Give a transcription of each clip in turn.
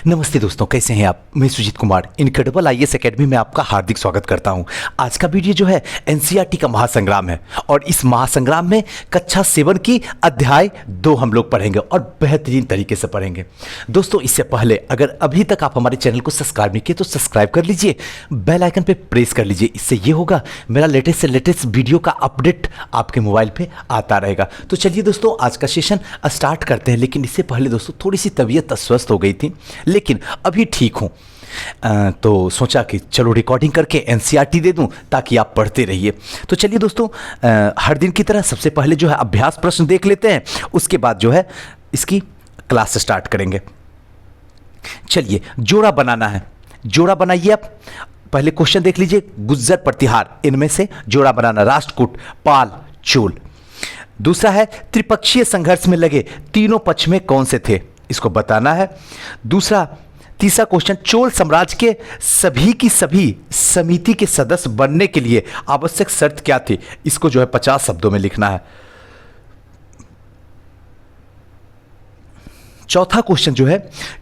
नमस्ते दोस्तों, कैसे हैं आप। मैं Sujeet Kumar incredible IAS academy में आपका हार्दिक स्वागत करता हूं। आज का वीडियो जो है एनसीईआरटी का महासंग्राम है और इस महासंग्राम में कक्षा 7 की अध्याय 2 हम लोग पढ़ेंगे और बेहतरीन तरीके से पढ़ेंगे। दोस्तों, इससे पहले अगर अभी तक आप हमारे चैनल को सब्सक्राइब नहीं किए तो सब्सक्राइब कर लीजिए, बेल आइकन पे प्रेस कर लीजिए। इससे ये होगा मेरा लेटेस्ट से लेटेस्ट वीडियो का अपडेट आपके मोबाइल पे आता रहेगा। तो चलिए दोस्तों, आज का सेशन स्टार्ट करते हैं। लेकिन इससे पहले दोस्तों थोड़ी सी तबीयत अस्वस्थ हो गई थी, लेकिन अभी ठीक हूँ। तो सोचा कि चलो रिकॉर्डिंग करके एनसीईआरटी दे दूं ताकि आप पढ़ते रहिए। तो चलिए दोस्तों, हर दिन की तरह सबसे पहले जो है अभ्यास प्रश्न देख लेते हैं, उसके बाद जो है इसकी क्लास स्टार्ट करेंगे। चलिए, जोड़ा बनाना है। जोड़ा बनाइए आप। पहले क्वेश्चन देख लीजिए, गुज्जर प्रतिहार, इनमें से जोड़ा बनाना, राष्ट्रकूट, पाल, चोल। दूसरा है त्रिपक्षीय संघर्ष में लगे तीनों पक्ष में कौन से थे, इसको बताना है। तीसरा क्वेश्चन, चोल साम्राज्य के सभी की सभी समिति के सदस्य बनने के लिए आवश्यक शर्त क्या थी, इसको जो है 50 शब्दों में लिखना है। चौथा क्वेश्चन जो है,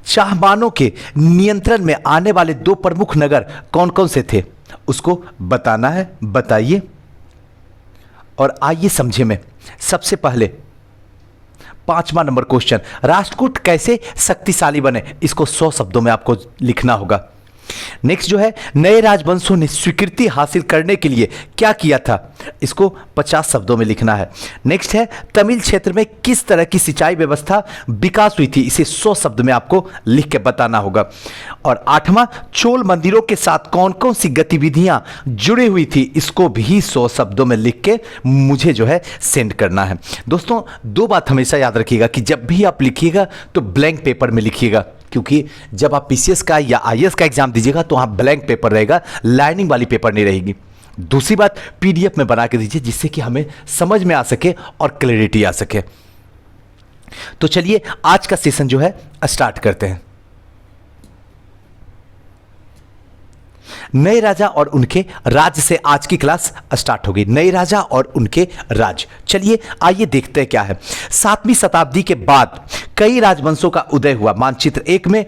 चाहमानों के नियंत्रण में आने वाले 2 प्रमुख नगर कौन कौन से थे, उसको बताना है। बताइए और आइए समझे में। सबसे पहले 5वां नंबर क्वेश्चन, राष्ट्रकूट कैसे शक्तिशाली बने, इसको 100 शब्दों में आपको लिखना होगा। नेक्स्ट जो है, नए राजवंशों ने स्वीकृति हासिल करने के लिए क्या किया था, इसको 50 शब्दों में लिखना है। नेक्स्ट है, तमिल क्षेत्र में किस तरह की सिंचाई व्यवस्था विकास हुई थी, इसे 100 शब्द में आपको लिख के बताना होगा। और 8वां, चोल मंदिरों के साथ कौन कौन सी गतिविधियां जुड़ी हुई थी, इसको भी 100 शब्दों में लिख के मुझे जो है सेंड करना है। दोस्तों, 2 बात हमेशा याद रखिएगा कि जब भी आप लिखिएगा तो ब्लैंक पेपर में लिखिएगा, क्योंकि जब आप पीसीएस का या आईएएस का एग्जाम दीजिएगा तो वहाँ ब्लैंक पेपर रहेगा, लाइनिंग वाली पेपर नहीं रहेगी। दूसरी बात, पीडीएफ में बना के दीजिए जिससे कि हमें समझ में आ सके और क्लैरिटी आ सके। तो चलिए आज का सेशन जो है स्टार्ट करते हैं। नए राजा और उनके राज्य से आज की क्लास स्टार्ट होगी। नए राजा और उनके राज्य, चलिए आइए देखते हैं क्या है। 7वीं शताब्दी के बाद कई राजवंशों का उदय हुआ। मानचित्र 1 में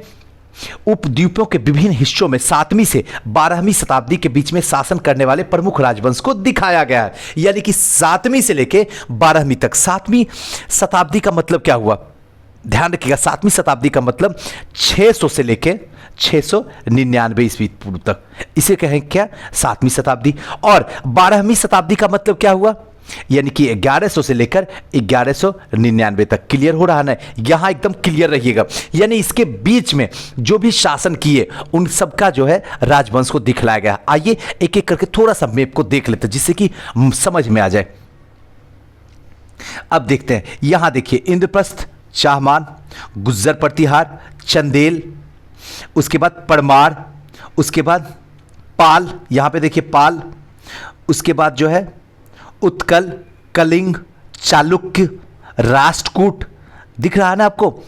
उपद्वीपों के विभिन्न हिस्सों में 7वीं से 12वीं शताब्दी के बीच में शासन करने वाले प्रमुख राजवंश को दिखाया गया है। यानी कि 7वीं से लेकर 12वीं तक। 7वीं शताब्दी का मतलब क्या हुआ, ध्यान रखिएगा। 7वीं शताब्दी का मतलब 600 से लेकर 699 ईस्वी पूर्व तक, इसे कहें क्या, 7वीं शताब्दी। और 12वीं शताब्दी का मतलब क्या हुआ, यानी कि 1100 से लेकर 1199 तक। क्लियर हो रहा है ना, यहां एकदम क्लियर रहिएगा। यानी इसके बीच में जो भी शासन किए उन सबका जो है राजवंश को दिखलाया गया। आइए एक एक करके थोड़ा सा मैप को देख लेते हैं जिससे कि समझ में आ जाए। अब देखते हैं, यहां देखिए, इंद्रप्रस्थ, चाहमान, गुज्जर प्रतिहार, चंदेल, उसके बाद परमार, उसके बाद पाल, यहां पे देखिए पाल, उसके बाद जो है उत्कल, कलिंग, चालुक्य, राष्ट्रकूट, दिख रहा है ना आपको।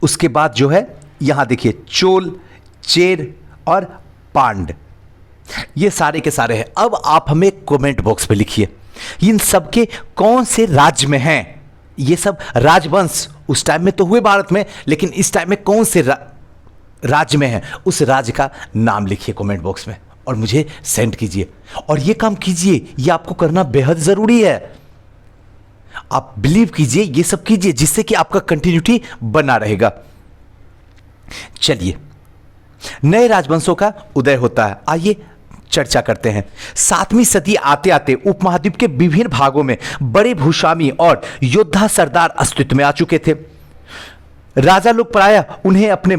उसके बाद जो है यहां देखिए चोल, चेर और पांड, ये सारे के सारे हैं। अब आप हमें कमेंट बॉक्स पे लिखिए इन सब के कौन से राज्य में हैं। ये सब राजवंश उस टाइम में तो हुए भारत में, लेकिन इस टाइम में कौन से राज्य में है, उस राज्य का नाम लिखिए कमेंट बॉक्स में और मुझे सेंड कीजिए। और ये काम कीजिए, ये आपको करना बेहद जरूरी है। आप बिलीव कीजिए, ये सब कीजिए जिससे कि आपका कंटिन्यूटी बना रहेगा। चलिए, नए राजवंशों का उदय होता है। आइए चर्चा करते हैं। 7वीं सदी आते आते उपमहाद्वीप के विभिन्न भागों में बड़े भूस्वामी और योद्धा सरदार अस्तित्व में आ चुके थे। राजा लोग प्रायः उन्हें अपने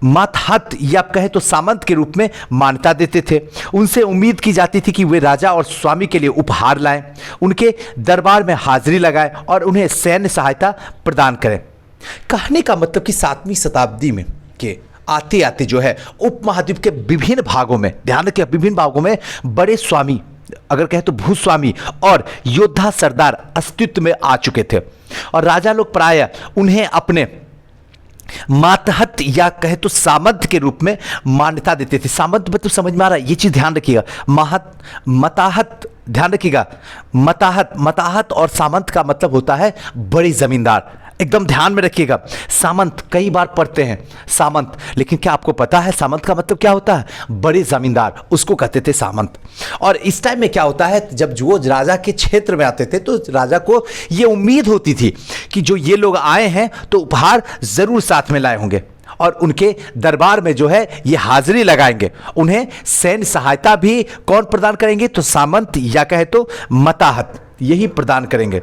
मातहत या कहे तो सामंत के रूप में मान्यता देते थे। उनसे उम्मीद की जाती थी कि वे राजा और स्वामी के लिए उपहार लाएं, उनके दरबार में हाजिरी लगाएं और उन्हें सैन्य सहायता प्रदान करें। कहने का मतलब कि 7वीं शताब्दी में के आते आते जो है उपमहाद्वीप के विभिन्न भागों में, ध्यान रखिए, विभिन्न भागों में बड़े स्वामी, अगर कहे तो भूस्वामी और योद्धा सरदार अस्तित्व में आ चुके थे। और राजा लोग प्रायः उन्हें अपने मातहत या कहे तो सामंत के रूप में मान्यता देते थे। सामंत में तो समझ में आ रहा है, ये चीज ध्यान रखिएगा। मताहत ध्यान रखिएगा। मताहत और सामंत का मतलब होता है बड़े जमींदार। एकदम ध्यान में रखिएगा। सामंत कई बार पढ़ते हैं सामंत, लेकिन क्या आपको पता है सामंत का मतलब क्या होता है? बड़े जमींदार, उसको कहते थे सामंत। और इस टाइम में क्या होता है, जब जो राजा के क्षेत्र में आते थे तो राजा को ये उम्मीद होती थी कि जो ये लोग आए हैं तो उपहार जरूर साथ में लाए होंगे और उनके दरबार में जो है ये हाजिरी लगाएंगे। उन्हें सैन्य सहायता भी कौन प्रदान करेंगे? तो सामंत या कहे तो मताहत यही प्रदान करेंगे।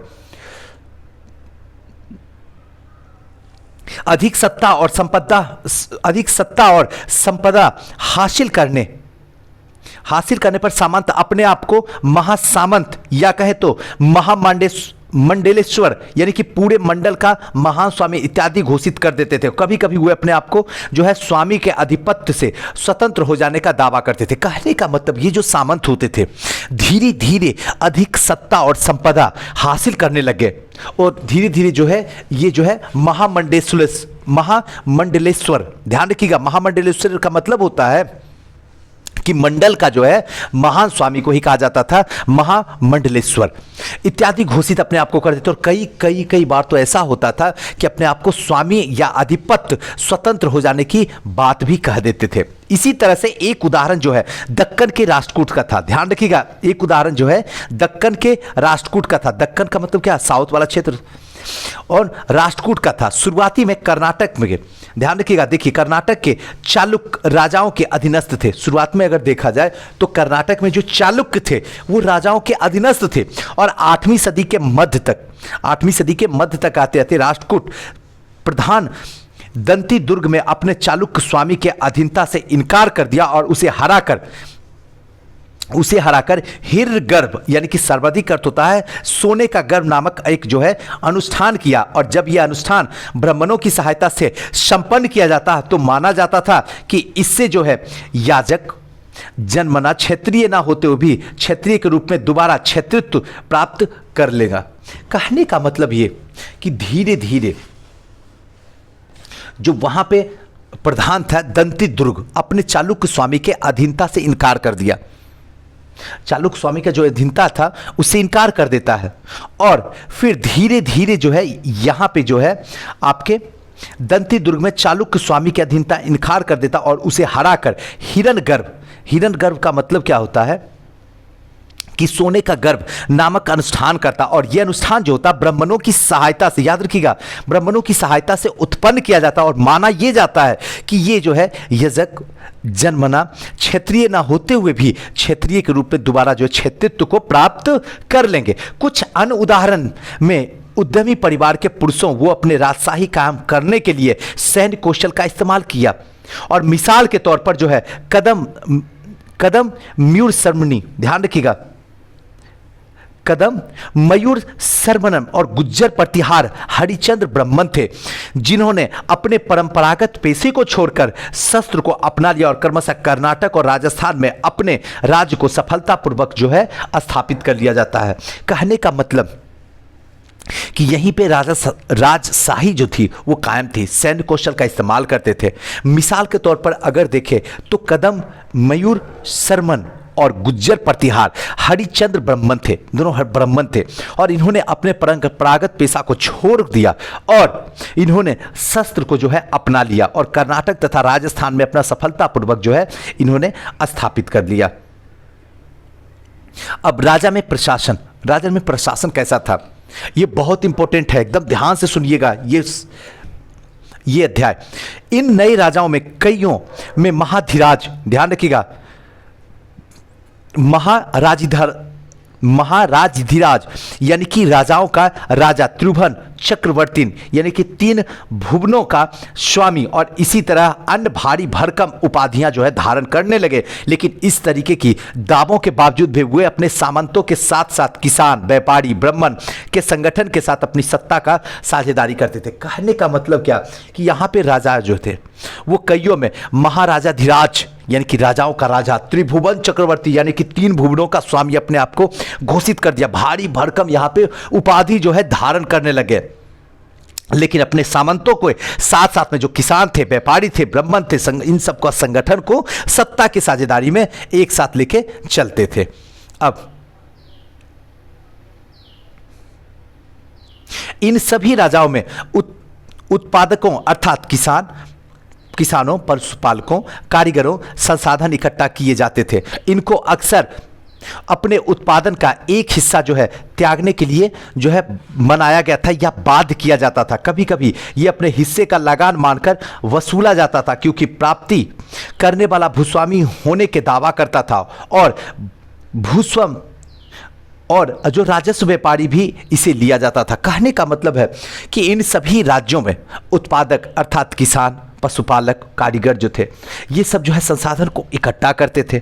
अधिक सत्ता और संपदा हासिल करने पर सामंत अपने आप को महासामंत या कहे तो मंडलेश्वर यानी कि पूरे मंडल का महान स्वामी इत्यादि घोषित कर देते थे। कभी कभी वे अपने आप को जो है स्वामी के आधिपत्य से स्वतंत्र हो जाने का दावा करते थे। कहने का मतलब ये जो सामंत होते थे धीरे धीरे अधिक सत्ता और संपदा हासिल करने लगे और धीरे धीरे जो है ये जो है महामंडलेश्वर ध्यान रखिएगा। महामंडलेश्वर का मतलब होता है कि मंडल का जो है महान स्वामी को ही कहा जाता था महामंडलेश्वर इत्यादि घोषित अपने आप को कर देते। और कई बार तो ऐसा होता था कि अपने आप को स्वामी या अधिपत्य स्वतंत्र हो जाने की बात भी कह देते थे। इसी तरह से एक उदाहरण जो है दक्कन के राष्ट्रकूट का था। ध्यान रखिएगा, एक उदाहरण जो है दक्कन के राष्ट्रकूट का था। दक्कन का मतलब क्या? साउथ वाला क्षेत्र। और राष्ट्रकूट का था शुरुआती में कर्नाटक में। ध्यान रखिएगा, देखिए कर्नाटक के चालुक्य राजाओं के अधीनस्थ थे। शुरुआत में अगर देखा जाए तो कर्नाटक में जो चालुक्य थे वो राजाओं के अधीनस्थ थे। और 8वीं सदी के मध्य तक आते आते राष्ट्रकूट प्रधान दंती दुर्ग में अपने चालुक्य स्वामी के अधीनता से इनकार कर दिया और उसे हराकर हीर गर्भ यानी कि सर्वाधिक अर्थ होता है सोने का गर्भ नामक एक जो है अनुष्ठान किया। और जब यह अनुष्ठान ब्राह्मणों की सहायता से संपन्न किया जाता तो माना जाता था कि इससे जो है याजक जन्मना क्षत्रिय ना होते हुए भी क्षत्रिय के रूप में दोबारा क्षत्रित्व प्राप्त कर लेगा। कहने का मतलब ये कि धीरे धीरे जो वहां पे प्रधान था दंती दुर्ग अपने चालुक्य स्वामी के अधीनता से इनकार कर दिया। चालुक्य स्वामी का जो अधीनता था उससे इनकार कर देता है और फिर धीरे धीरे जो है यहां पे जो है आपके दंती दुर्ग में चालुक्य स्वामी के अधीनता इनकार कर देता और उसे हराकर हिरण्यगर्भ का मतलब क्या होता है कि सोने का गर्भ नामक अनुष्ठान करता। और यह अनुष्ठान जो होता ब्राह्मणों की सहायता से, याद रखिएगा, ब्राह्मणों की सहायता से उत्पन्न किया जाता और माना यह जाता है कि ये जो है यजक जन्मना क्षत्रिय ना होते हुए भी क्षत्रिय के रूप में दोबारा जो क्षेत्रित्व को प्राप्त कर लेंगे। कुछ अन्य उदाहरण में उद्यमी परिवार के पुरुषों वो अपने राजशाही काम करने के लिए सैन्य कौशल का इस्तेमाल किया। और मिसाल के तौर पर जो है कदम मयूर शर्मनी, ध्यान रखिएगा, कदम मयूर शर्मनम और गुज्जर प्रतिहार हरिचंद्र ब्राह्मण थे जिन्होंने अपने परंपरागत पेशे को छोड़कर शस्त्र को अपना लिया और क्रमशः कर्नाटक और राजस्थान में अपने राज्य को सफलतापूर्वक जो है स्थापित कर लिया जाता है। कहने का मतलब कि यहीं पे राजशाही जो थी वो कायम थी, सैन्य कौशल का इस्तेमाल करते थे। मिसाल के तौर पर अगर देखें तो कदम मयूर शर्मन और गुज्जर प्रतिहार हरिचंद्र ब्राह्मण थे, दोनों ब्राह्मण थे और इन्होंने अपने परंपरागत पेशा को छोड़ दिया और इन्होंने शस्त्र को जो है अपना लिया और कर्नाटक तथा राजस्थान में अपना सफलतापूर्वक जो है इन्होंने स्थापित कर लिया। अब राजा में प्रशासन कैसा था, ये बहुत इंपॉर्टेंट है, एकदम ध्यान से सुनिएगा ये अध्याय। इन नए राजाओं में कईयों में महाधिराज, ध्यान रखिएगा, महाराजधिराज यानी कि राजाओं का राजा, त्रिभुवन चक्रवर्ती यानी कि 3 भुवनों का स्वामी और इसी तरह अन्य भारी भरकम उपाधियां जो है धारण करने लगे। लेकिन इस तरीके की दावों के बावजूद भी वे अपने सामंतों के साथ साथ किसान, व्यापारी, ब्राह्मण के संगठन के साथ अपनी सत्ता का साझेदारी करते थे। कहने का मतलब क्या कि यहाँ पे राजा जो थे वो कईयों में महाराजाधिराज यानी कि राजाओं का राजा, त्रिभुवन चक्रवर्ती यानी कि 3 भुवनों का स्वामी अपने आप को घोषित कर दिया। भारी भरकम यहाँ पे उपाधि जो है धारण करने लगे। लेकिन अपने सामंतों को साथ साथ में जो किसान थे, व्यापारी थे, ब्राह्मण थे, इन सबका संगठन को सत्ता की साझेदारी में एक साथ लेके चलते थे। अब इन सभी राजाओं में उत्पादकों अर्थात किसानों, पशुपालकों, कारीगरों संसाधन इकट्ठा किए जाते थे। इनको अक्सर अपने उत्पादन का एक हिस्सा जो है त्यागने के लिए जो है मनाया गया था या बाध्य किया जाता था। कभी कभी ये अपने हिस्से का लगान मानकर वसूला जाता था, क्योंकि प्राप्ति करने वाला भूस्वामी होने के दावा करता था और भूस्वाम और जो राजस्व व्यापारी भी इसे लिया जाता था। कहने का मतलब है कि इन सभी राज्यों में उत्पादक अर्थात किसान, पशुपालक, कारीगर जो थे, ये सब जो है संसाधन को इकट्ठा करते थे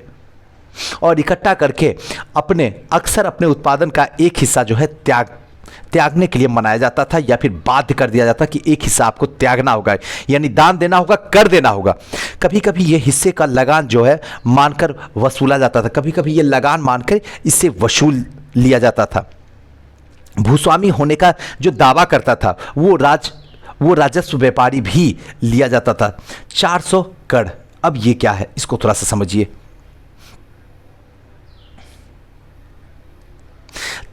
और इकट्ठा करके अक्सर अपने उत्पादन का एक हिस्सा जो है त्यागने के लिए मनाया जाता था या फिर बाध्य कर दिया जाता कि एक हिस्सा आपको त्यागना होगा, यानी दान देना होगा, कर देना होगा। कभी कभी ये हिस्से का लगान जो है मानकर वसूला जाता था, कभी कभी ये लगान मानकर इससे वसूल लिया जाता था। भूस्वामी होने का जो दावा करता था वो राजस्व व्यापारी भी लिया जाता था। 400 कड़, अब ये क्या है इसको थोड़ा सा समझिए।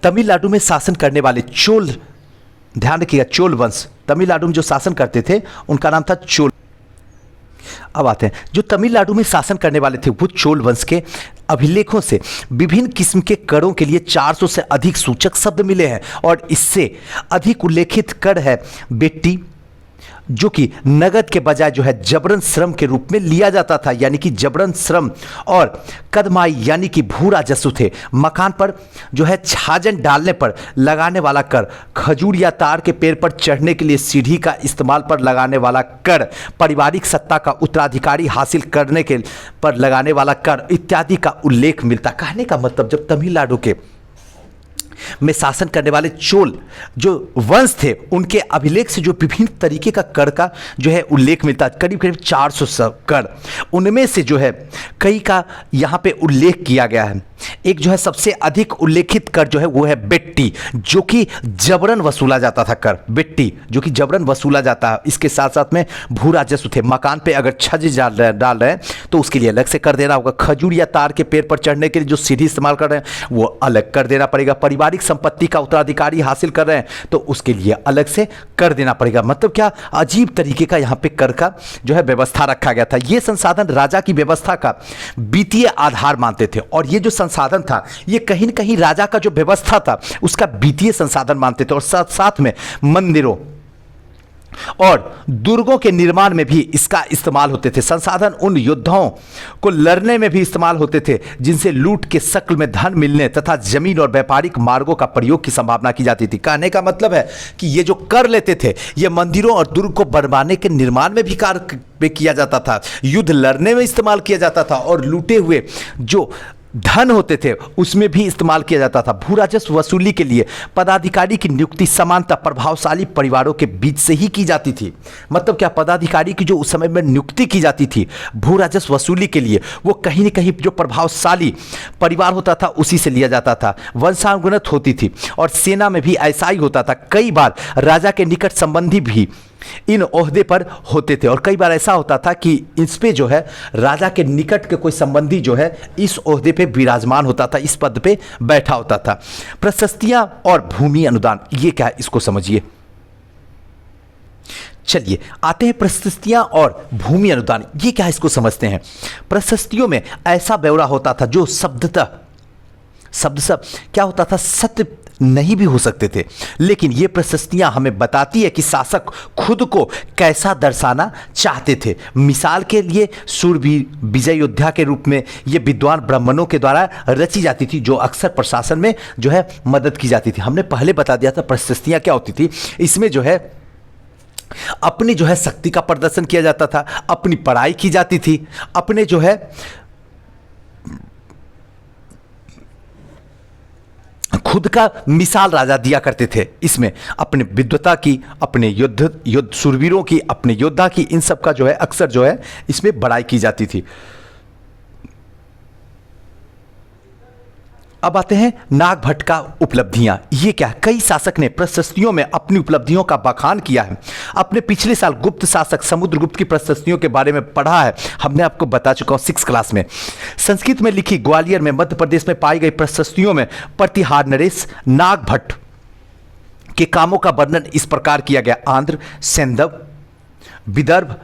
तमिलनाडु में शासन करने वाले चोल, ध्यान रखिएगा, चोल वंश तमिलनाडु में जो शासन करते थे उनका नाम था चोल। अब आते हैं, जो तमिलनाडु में शासन करने वाले थे वो चोल वंश के अभिलेखों से विभिन्न किस्म के करों के लिए 400 से अधिक सूचक शब्द मिले हैं और इससे अधिक उल्लेखित कर है बेट्टी, जो कि नगद के बजाय जो है जबरन श्रम के रूप में लिया जाता था, यानी कि जबरन श्रम। और कदमाई यानी कि भू राजस्व थे। मकान पर जो है छाजन डालने पर लगाने वाला कर, खजूर या तार के पेड़ पर चढ़ने के लिए सीढ़ी का इस्तेमाल पर लगाने वाला कर, पारिवारिक सत्ता का उत्तराधिकारी हासिल करने के पर लगाने वाला कर इत्यादि का उल्लेख मिलता। कहने का मतलब जब तमिलनाडु के में शासन करने वाले चोल जो वंश थे उनके अभिलेख से जो विभिन्न तरीके का कर का जो है उल्लेख मिलता है, करीब करीब 400 कर। उनमें से जो है कई का यहाँ पे उल्लेख किया गया है। एक जो है सबसे अधिक उल्लेखित कर जो है वो है बेट्टी, जो कि जबरन वसूला जाता था कर। बेट्टी जो कि जबरन वसूला जाता है। इसके साथ साथ में भू राजस्व थे। मकान पे अगर छज डाल रहे हैं तो उसके लिए अलग से कर देना होगा। खजूर या तार के पेड़ पर चढ़ने के लिए जो सीढ़ी इस्तेमाल कर रहे हैं वो अलग कर देना पड़ेगा। पारिवारिक संपत्ति का उत्तराधिकारी हासिल कर रहे हैं तो उसके लिए अलग से कर देना पड़ेगा। मतलब क्या अजीब तरीके का यहाँ पे कर का जो है व्यवस्था रखा गया था। ये संसाधन राजा की व्यवस्था का वित्तीय आधार मानते थे और ये जो संसाधन था ये कहीं न कहीं राजा का जो व्यवस्था था उसका वित्तीय संसाधन मानते थे। और साथ साथ में मंदिरों और दुर्गों के निर्माण में भी इसका इस्तेमाल होते थे। संसाधन उन योद्धाओं को लड़ने में भी इस्तेमाल होते थे जिनसे लूट के शक्ल में धन मिलने तथा जमीन और व्यापारिक मार्गों का प्रयोग की संभावना की जाती थी। कहने का मतलब है कि ये जो कर लेते थे ये मंदिरों और दुर्ग को बनवाने के निर्माण में भी कार्य में किया जाता था, युद्ध लड़ने में इस्तेमाल किया जाता था और लूटे हुए जो धन होते थे उसमें भी इस्तेमाल किया जाता था। भू राजस्व वसूली के लिए पदाधिकारी की नियुक्ति समानतः प्रभावशाली परिवारों के बीच से ही की जाती थी। मतलब क्या, पदाधिकारी की जो उस समय में नियुक्ति की जाती थी भू राजस्व वसूली के लिए वो कहीं न कहीं जो प्रभावशाली परिवार होता था उसी से लिया जाता था। वंशानुगत होती थी और सेना में भी ऐसा ही होता था। कई बार राजा के निकट संबंधी भी इन ओहदे पर होते थे और कई बार ऐसा होता था कि इस पे जो है राजा के निकट के कोई संबंधी जो है इस ओहदे पे विराजमान होता था, इस पद पे बैठा होता था। प्रशस्तियां और भूमि अनुदान, ये क्या है इसको समझिए। चलिए आते हैं प्रशस्तियां और भूमि अनुदान, ये क्या है इसको समझते हैं। प्रशस्तियों में ऐसा ब्यौरा होता था जो शब्द क्या होता था, सत्य नहीं भी हो सकते थे, लेकिन ये प्रशस्तियां हमें बताती है कि शासक खुद को कैसा दर्शाना चाहते थे। मिसाल के लिए शूरवीर, विजय योद्धा के रूप में ये विद्वान ब्राह्मणों के द्वारा रची जाती थी जो अक्सर प्रशासन में जो है मदद की जाती थी। हमने पहले बता दिया था प्रशस्तियां क्या होती थी। इसमें जो है अपनी जो है शक्ति का प्रदर्शन किया जाता था, अपनी पढ़ाई की जाती थी, अपने जो है खुद का मिसाल राजा दिया करते थे। इसमें अपने विद्वता की, अपने युद्ध शूरवीरों की, अपने योद्धा की, इन सब का जो है अक्सर जो है इसमें बड़ाई की जाती थी। अब आते हैं नागभट्ट का उपलब्धियां। ये क्या है, कई शासक ने प्रशस्तियों में अपनी उपलब्धियों का बखान किया है। अपने पिछले साल गुप्त शासक समुद्रगुप्त की प्रशस्तियों के बारे में पढ़ा है, हमने आपको बता चुका हूं 6 क्लास में। संस्कृत में लिखी ग्वालियर में मध्य प्रदेश में पाई गई प्रशस्तियों में प्रतिहार नरेश नागभट्ट के कामों का वर्णन इस प्रकार किया गया। आंध्र, सेंधव, विदर्भ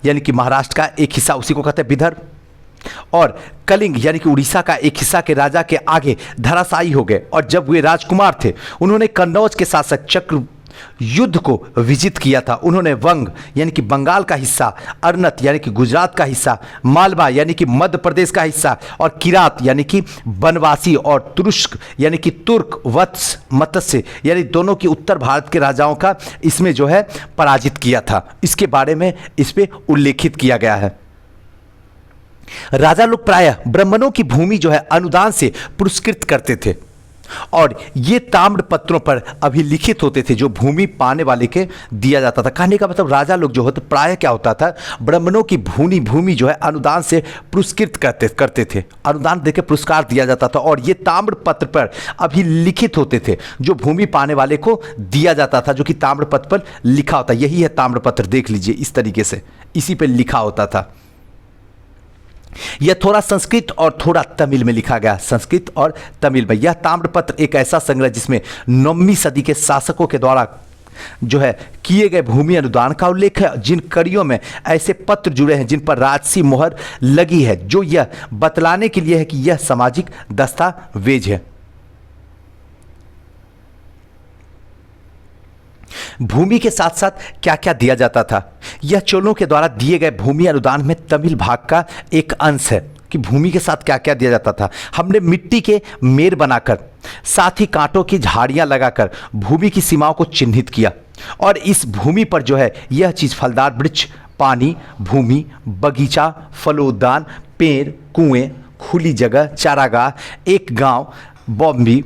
यानी कि महाराष्ट्र का एक हिस्सा, उसी को कहते हैं विदर्भ, और कलिंग यानी कि उड़ीसा का एक हिस्सा के राजा के आगे धराशायी हो गए। और जब वे राजकुमार थे उन्होंने कन्नौज के शासक चक्र युद्ध को विजित किया था। उन्होंने वंग यानी कि बंगाल का हिस्सा, अरनत यानी कि गुजरात का हिस्सा, मालवा यानी कि मध्य प्रदेश का हिस्सा, और किरात यानी कि बनवासी, और तुरुष्क यानी कि तुर्क, वत्स, मत्स्य यानी दोनों की उत्तर भारत के राजाओं का इसमें जो है पराजित किया था। इसके बारे में इस पे उल्लेखित किया गया है। राजा लोग प्रायः ब्राह्मणों की भूमि जो है अनुदान से पुरस्कृत करते थे, और ये ताम्र पत्रों पर अभिलिखित होते थे जो भूमि पाने वाले के दिया जाता था। कहने का मतलब राजा लोग जो होते प्रायः क्या होता था, ब्राह्मणों की भूमि जो है अनुदान से पुरस्कृत करते थे, अनुदान देकर पुरस्कार दिया जाता था, और ये ताम्र पत्र पर अभिलिखित होते थे जो भूमि पाने वाले को दिया जाता था, जो कि ताम्र पत्र पर लिखा होता। यही है ताम्र पत्र, देख लीजिए इस तरीके से इसी पर लिखा होता था। यह थोड़ा संस्कृत और थोड़ा तमिल में लिखा गया, संस्कृत और तमिल में। यह ताम्रपत्र एक ऐसा संग्रह जिसमें 9वीं सदी के शासकों के द्वारा जो है किए गए भूमि अनुदान का उल्लेख है। जिन कड़ियों में ऐसे पत्र जुड़े हैं जिन पर राजसी मोहर लगी है, जो यह बतलाने के लिए है कि यह सामाजिक दस्तावेज है। भूमि के साथ साथ क्या क्या दिया जाता था, यह चोलों के द्वारा दिए गए भूमि अनुदान में तमिल भाग का एक अंश है कि भूमि के साथ क्या क्या दिया जाता था। हमने मिट्टी के मेर बनाकर, साथ ही कांटों की झाड़ियां लगाकर भूमि की सीमाओं को चिन्हित किया, और इस भूमि पर जो है यह चीज फलदार वृक्ष, पानी, भूमि, बगीचा, फलोद्यान, पेड़, कुएं, खुली जगह, चारागाह, एक गांव, बॉम्बी,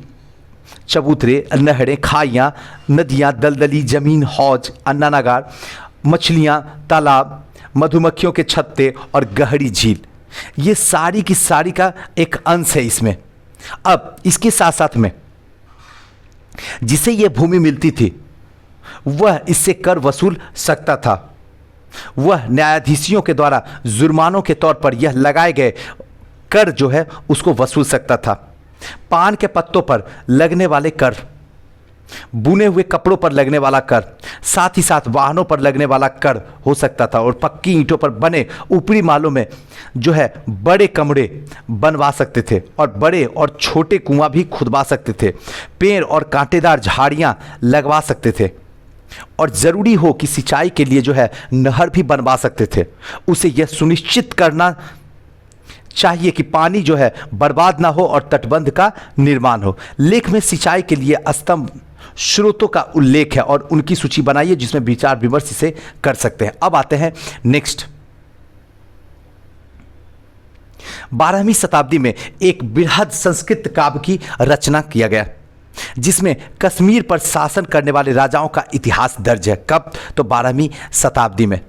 चबूतरे, नहरें, खाइयाँ, नदियाँ, दलदली जमीन, हौज, अन्नानागार, मछलियाँ, तालाब, मधुमक्खियों के छत्ते और गहरी झील, ये सारी की सारी का एक अंश है इसमें। अब इसके साथ साथ में जिसे यह भूमि मिलती थी वह इससे कर वसूल सकता था। वह न्यायाधीशों के द्वारा जुर्मानों के तौर पर यह लगाए गए कर जो है उसको वसूल सकता था। पान के पत्तों पर लगने वाले कर, बुने हुए कपड़ों पर लगने वाला कर, साथ ही साथ वाहनों पर लगने वाला कर हो सकता था, और पक्की ईंटों पर बने ऊपरी मालों में जो है बड़े कमरे बनवा सकते थे, और बड़े और छोटे कुआं भी खुदवा सकते थे, पेड़ और कांटेदार झाड़ियां लगवा सकते थे, और ज़रूरी हो कि सिंचाई के लिए जो है नहर भी बनवा सकते थे। उसे यह सुनिश्चित करना चाहिए कि पानी जो है बर्बाद ना हो और तटबंध का निर्माण हो। लेख में सिंचाई के लिए स्तंभ स्रोतों का उल्लेख है और उनकी सूची बनाइए जिसमें विचार विमर्श से कर सकते हैं। अब आते हैं नेक्स्ट। 12वीं शताब्दी में एक बृहद संस्कृत काव्य की रचना किया गया जिसमें कश्मीर पर शासन करने वाले राजाओं का इतिहास दर्ज है। कब? तो 12वीं शताब्दी में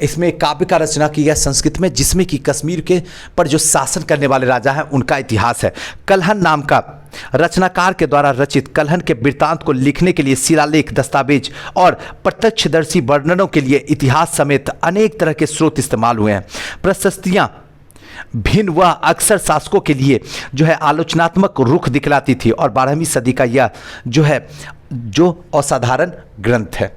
इसमें काव्य का रचना की गया संस्कृत में, जिसमें कि कश्मीर के पर जो शासन करने वाले राजा हैं उनका इतिहास है। कल्हन नाम का रचनाकार के द्वारा रचित कल्हन के वृत्तांत को लिखने के लिए शिलालेख, दस्तावेज और प्रत्यक्षदर्शी वर्णनों के लिए इतिहास समेत अनेक तरह के स्रोत इस्तेमाल हुए हैं। प्रशस्तियाँ भिन्न व अक्सर शासकों के लिए जो है आलोचनात्मक रुख दिखलाती थी, और 12वीं सदी का यह जो है जो असाधारण ग्रंथ है।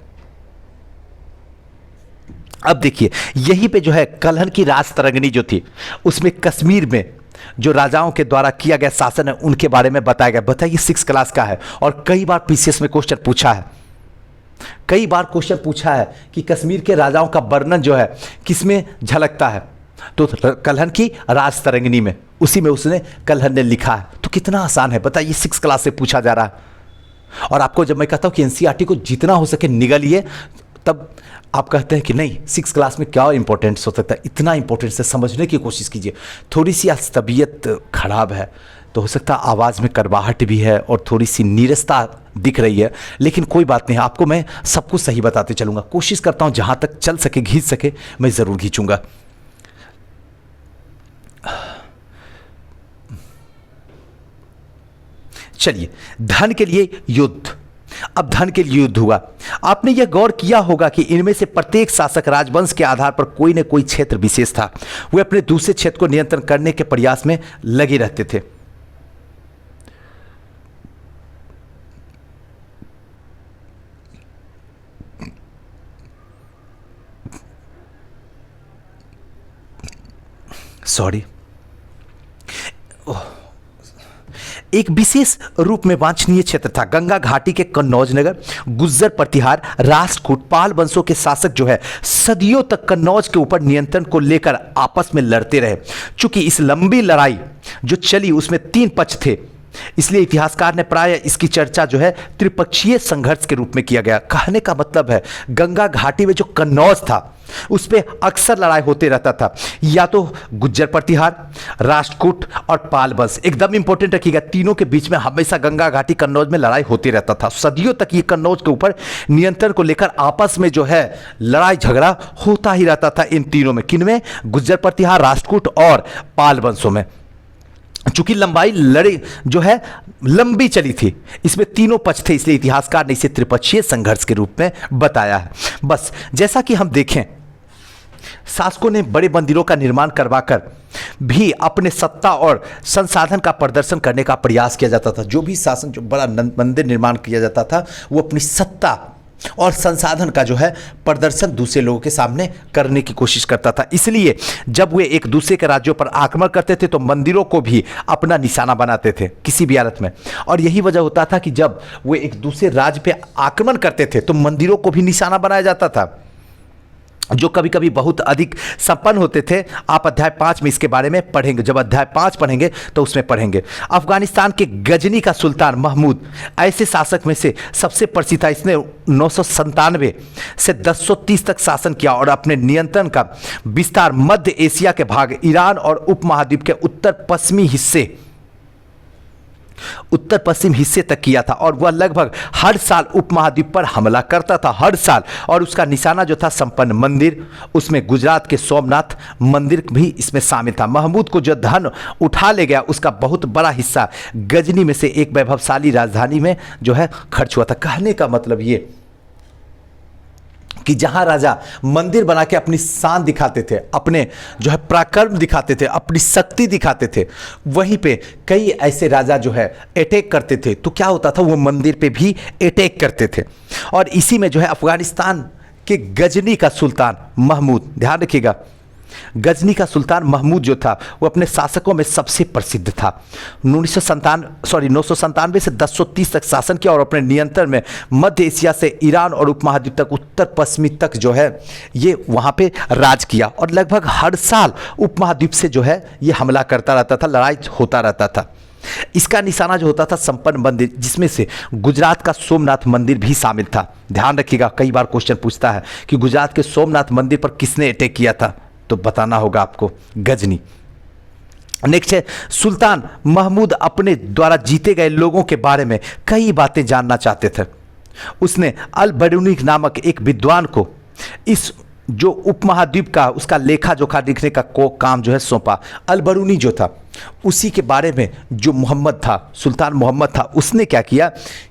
अब देखिए यहीं पे जो है कल्हन की राज तरंगिणी जो थी उसमें कश्मीर में जो राजाओं के द्वारा किया गया शासन है उनके बारे में बताया गया। बताइए 6 क्लास का है और कई बार पीसीएस में क्वेश्चन पूछा है, कई बार क्वेश्चन पूछा है कि कश्मीर के राजाओं का वर्णन जो है किसमें झलकता है, तो कल्हन की राज तरंगिणी में, उसी में उसने कल्हन ने लिखा है। तो कितना आसान है बताइए, 6 क्लास से पूछा जा रहा है। और आपको जब मैं कहता हूं कि एनसीईआरटी को जितना हो सके निगलिए, तब आप कहते हैं कि नहीं 6 क्लास में क्या इंपॉर्टेंस हो सकता है, इतना इंपॉर्टेंस से समझने की कोशिश कीजिए। थोड़ी सी आज तबीयत खराब है तो हो सकता है आवाज़ में करवाहट भी है और थोड़ी सी नीरसता दिख रही है, लेकिन कोई बात नहीं, आपको मैं सब कुछ सही बताते चलूँगा। कोशिश करता हूँ जहाँ तक चल सके खींच सके मैं ज़रूर खींचूँगा। चलिए, धन के लिए युद्ध। अब धन के लिए युद्ध हुआ। आपने यह गौर किया होगा कि इनमें से प्रत्येक शासक राजवंश के आधार पर कोई न कोई क्षेत्र विशेष था। वे अपने दूसरे क्षेत्र को नियंत्रण करने के प्रयास में लगे रहते थे। सॉरी, एक विशेष रूप में वांछनीय क्षेत्र था गंगा घाटी के कन्नौज नगर, गुज्जर, प्रतिहार, राष्ट्रकूट, पाल वंशों के शासक जो है सदियों तक कन्नौज के ऊपर नियंत्रण को लेकर आपस में लड़ते रहे। चूंकि इस लंबी लड़ाई जो चली उसमें 3 पक्ष थे, इसलिए इतिहासकार ने प्राय इसकी चर्चा जो है त्रिपक्षीय संघर्ष के रूप में किया गया। कहने का मतलब है गंगा घाटी में जो कन्नौज था उस पे अक्सर लड़ाई होते रहता था, या तो गुज्जर प्रतिहार, राष्ट्रकूट और पाल वंश। एकदम इंपॉर्टेंट रखिएगा, तीनों के बीच में हमेशा गंगा घाटी कन्नौज में लड़ाई होती रहता था। सदियों तक ये कन्नौज के ऊपर नियंत्रण को लेकर आपस में जो है लड़ाई झगड़ा होता ही रहता था इन तीनों में। किनमें? गुज्जर प्रतिहार, राष्ट्रकूट और पाल वंशों में। चूंकि लंबाई लड़ी जो है लंबी चली थी, इसमें तीनों पक्ष थे, इसलिए इतिहासकार ने इसे त्रिपक्षीय संघर्ष के रूप में बताया है। बस जैसा कि हम देखें, शासकों ने बड़े मंदिरों का निर्माण करवाकर भी अपने सत्ता और संसाधन का प्रदर्शन करने का प्रयास किया जाता था। जो भी शासन जो बड़ा मंदिर निर्माण किया जाता था वो अपनी सत्ता और संसाधन का जो है प्रदर्शन दूसरे लोगों के सामने करने की कोशिश करता था। इसलिए जब वे एक दूसरे के राज्यों पर आक्रमण करते थे तो मंदिरों को भी अपना निशाना बनाते थे किसी भी हालत में। और यही वजह होता था कि जब वे एक दूसरे राज्य पे आक्रमण करते थे तो मंदिरों को भी निशाना बनाया जाता था, जो कभी कभी बहुत अधिक संपन्न होते थे। आप अध्याय 5 में इसके बारे में पढ़ेंगे, जब अध्याय 5 पढ़ेंगे तो उसमें पढ़ेंगे। अफगानिस्तान के गजनी का सुल्तान महमूद ऐसे शासक में से सबसे प्रसिद्ध था। इसने 997 से 1030 तक शासन किया और अपने नियंत्रण का विस्तार मध्य एशिया के भाग, ईरान और उपमहाद्वीप के उत्तर पश्चिम हिस्से तक किया था। और वह लगभग हर साल उपमहाद्वीप पर हमला करता था, हर साल। और उसका निशाना जो था संपन्न मंदिर, उसमें गुजरात के सोमनाथ मंदिर भी इसमें शामिल था। महमूद को जो धन उठा ले गया उसका बहुत बड़ा हिस्सा गजनी में से एक वैभवशाली राजधानी में जो है खर्च हुआ था। कहने का मतलब ये कि जहां राजा मंदिर बना के अपनी शान दिखाते थे, अपने जो है पराक्रम दिखाते थे, अपनी शक्ति दिखाते थे, वहीं पे कई ऐसे राजा जो है अटैक करते थे तो क्या होता था, वो मंदिर पे भी अटैक करते थे। और इसी में जो है अफगानिस्तान के गजनी का सुल्तान महमूद, ध्यान रखिएगा, गजनी का सुल्तान महमूद जो था वो अपने शासकों में सबसे प्रसिद्ध था। 997 से 1030 तक शासन किया और अपने नियंत्रण में मध्य एशिया से ईरान और उपमहाद्वीप तक, उत्तर पश्चिमी तक जो है ये वहाँ पे राज किया। और लगभग हर साल उपमहाद्वीप से जो है ये हमला करता रहता था, लड़ाई होता रहता था। इसका निशाना जो होता था संपन्न मंदिर, जिसमें से गुजरात का सोमनाथ मंदिर भी शामिल था। ध्यान रखिएगा, कई बार क्वेश्चन पूछता है कि गुजरात के सोमनाथ मंदिर पर किसने अटैक किया था, तो बताना होगा आपको, गजनी। नेक्स्ट है, सुल्तान महमूद अपने द्वारा जीते गए लोगों के बारे में कई बातें जानना चाहते थे। उसने अल बरूनी नामक एक विद्वान को इस जो उपमहाद्वीप का उसका लेखा जोखा लिखने का काम जो है सौंपा। अल बरूनी जो था उसी के बारे में जो मोहम्मद था, सुल्तान मोहम्मद था, उसने क्या किया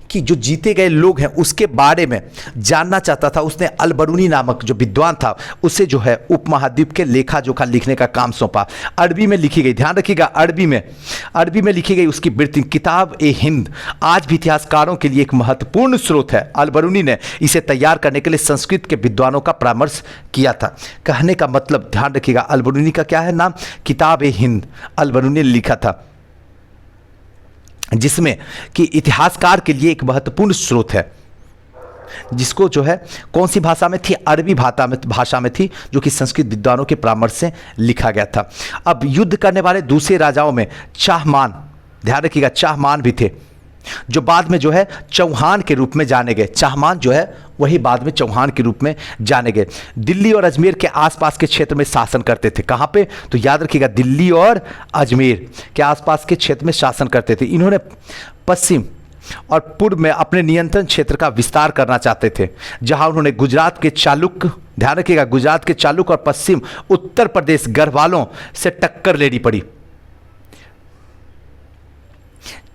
कि जो जीते गए लोग हैं उसके बारे में जानना चाहता था। उसने अल बरूनी नामक जो विद्वान था उसे जो है उपमहाद्वीप के लेखा जोखा लिखने का काम सौंपा। अरबी में लिखी गई, ध्यान रखिएगा, अरबी में लिखी गई उसकी वृत्ति किताब ए हिंद आज भी इतिहासकारों के लिए एक महत्वपूर्ण स्रोत है। अल बरूनी ने इसे तैयार करने के लिए संस्कृत के विद्वानों का परामर्श किया था। कहने का मतलब, ध्यान रखिएगा, अल बरूनी का क्या है नाम, किताब ए हिंद, अल बरूनी ने लिखा था, जिसमें कि इतिहासकार के लिए एक महत्वपूर्ण स्रोत है, जिसको जो है कौन सी भाषा में थी, अरबी भाषा में थी, जो कि संस्कृत विद्वानों के परामर्श से लिखा गया था। अब युद्ध करने वाले दूसरे राजाओं में चाहमान, ध्यान रखिएगा, चाहमान भी थे, जो बाद में जो है चौहान के रूप में जाने गए। चाहमान जो है वही बाद में चौहान के रूप में जाने गए। दिल्ली और अजमेर के आसपास के क्षेत्र में शासन करते थे। कहाँ पे, तो याद रखिएगा, दिल्ली और अजमेर के आसपास के क्षेत्र में शासन करते थे। इन्होंने पश्चिम और पूर्व में अपने नियंत्रण क्षेत्र का विस्तार करना चाहते थे, जहां उन्होंने गुजरात के चालुक्य, ध्यान रखिएगा, गुजरात के चालुक्य और पश्चिम उत्तर प्रदेश गढ़वालों से टक्कर लेनी पड़ी।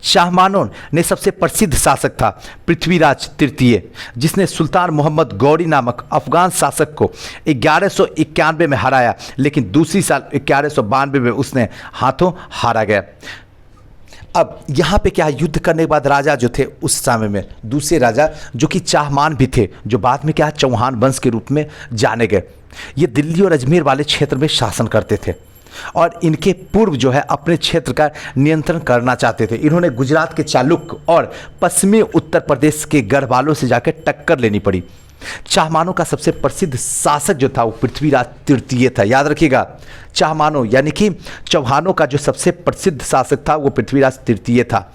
चाहमानों ने सबसे प्रसिद्ध शासक था पृथ्वीराज तृतीय, जिसने सुल्तान मोहम्मद गौरी नामक अफगान शासक को 1191 में हराया, लेकिन दूसरी साल 1192 में उसने हाथों हारा गया। अब यहाँ पे क्या, युद्ध करने के बाद राजा जो थे उस समय में, दूसरे राजा जो कि चाहमान भी थे, जो बाद में क्या चौहान वंश के रूप में जाने गए, ये दिल्ली और अजमेर वाले क्षेत्र में शासन करते थे और इनके पूर्व जो है अपने क्षेत्र का नियंत्रण करना चाहते थे। इन्होंने गुजरात के चालुक्य और पश्चिमी उत्तर प्रदेश के गढ़वालों से जाकर टक्कर लेनी पड़ी। चाहमानों का सबसे प्रसिद्ध शासक जो था वो पृथ्वीराज तृतीय था। याद रखिएगा, चाहमानों यानी कि चौहानों का जो सबसे प्रसिद्ध शासक था वो पृथ्वीराज तृतीय था।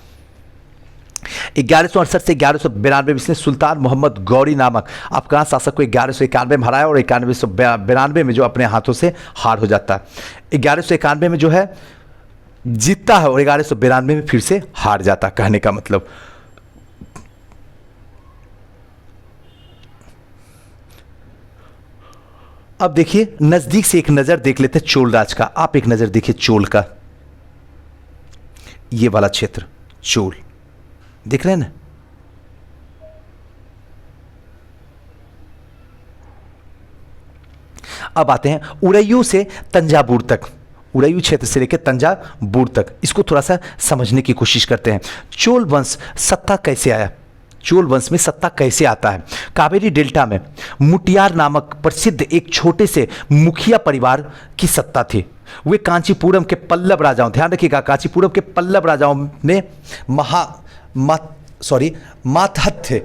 1168 से 1192 में इसने सुल्तान मोहम्मद गौरी नामक अफगान शासक को 1191 में हराया और 1192 में जो अपने हाथों से हार हो जाता है। 1191 में जो है जीतता है और 1192 में फिर से हार जाता। कहने का मतलब अब देखिए नजदीक से एक नजर देख लेते हैं चोल राज का। आप एक नजर देखिए चोल का, ये वाला क्षेत्र चोल देख रहे हैं ना। अब आते हैं उरैयू से तंजावुर तक, उरैयू क्षेत्र से लेकर तंजावुर तक, इसको थोड़ा सा समझने की कोशिश करते हैं। चोल वंश सत्ता कैसे आया, चोल वंश में सत्ता कैसे आता है। कावेरी डेल्टा में मुटियार नामक प्रसिद्ध एक छोटे से मुखिया परिवार की सत्ता थी। वे कांचीपुरम के पल्लव राजाओं, ध्यान रखिएगा, कांचीपुरम के पल्लव राजाओं ने मातहत थे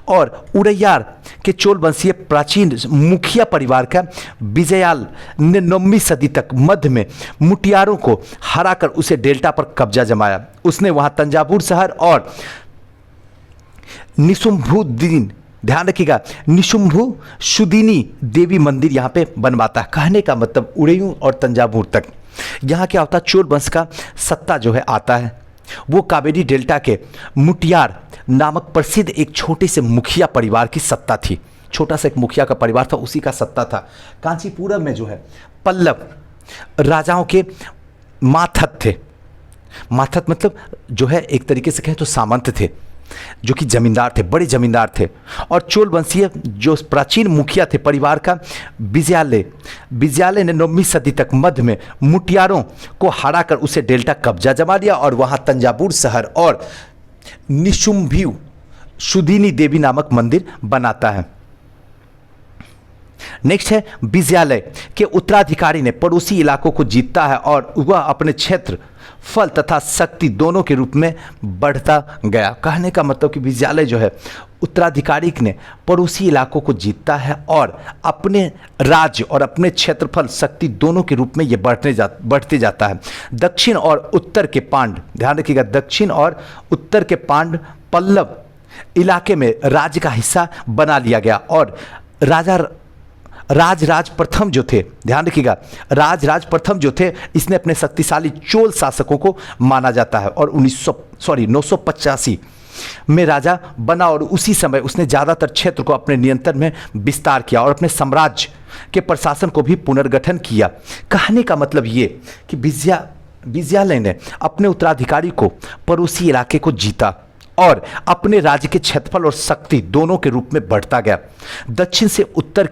और उड़ैयार के चोल वंशीय प्राचीन मुखिया परिवार का विजयाल ने 9वीं सदी तक मध्य में मुटियारों को हराकर उसे डेल्टा पर कब्जा जमाया। उसने वहां तंजावुर शहर और निशुंभुद्दीन, ध्यान रखिएगा, निशुंभु शुदिनी देवी मंदिर यहां पे बनवाता है। कहने का मतलब उरैयू और तंजावुर तक यहां क्या होता है, चोल वंश का सत्ता जो है आता है। वो कावेरी डेल्टा के मुटियार नामक प्रसिद्ध एक छोटे से मुखिया परिवार की सत्ता थी। छोटा सा एक मुखिया का परिवार था, उसी का सत्ता था। कांचीपुरम में जो है पल्लव राजाओं के माथत थे। माथत मतलब जो है एक तरीके से कहें तो सामंत थे, जो कि जमींदार थे, बड़े जमींदार थे। और चोल वंशीय जो प्राचीन मुखिया थे परिवार का विजयालय ने 9वीं सदी तक मध्य में मुटियारों को हराकर उसे डेल्टा कब्जा जमा लिया और वहां तंजावुर शहर और निशुंभु शुदिनी देवी नामक मंदिर बनाता है। नेक्स्ट है विजयालय के उत्तराधिकारी ने पड़ोसी इलाकों को जीतता है और वह अपने क्षेत्र फल तथा शक्ति दोनों के रूप में बढ़ता गया। कहने का मतलब कि विजयालय जो है उत्तराधिकारी ने पड़ोसी इलाकों को जीतता है और अपने राज्य और अपने क्षेत्रफल शक्ति दोनों के रूप में ये बढ़ते जाता है। दक्षिण और उत्तर के पांड, ध्यान रखिएगा, दक्षिण और उत्तर के पांड पल्लव इलाके में राज्य का हिस्सा बना लिया गया और राज प्रथम जो थे, ध्यान रखिएगा, राज प्रथम जो थे, इसने अपने शक्तिशाली चोल शासकों को माना जाता है और 985 में राजा बना और उसी समय उसने ज़्यादातर क्षेत्र को अपने नियंत्रण में विस्तार किया और अपने साम्राज्य के प्रशासन को भी पुनर्गठन किया। कहने का मतलब ये कि विजयालय ने अपने उत्तराधिकारी को पड़ोसी इलाके को जीता और अपने राज्य के क्षेत्रफल और शक्ति दोनों के रूप में बढ़ता गया। दक्षिण से उत्तर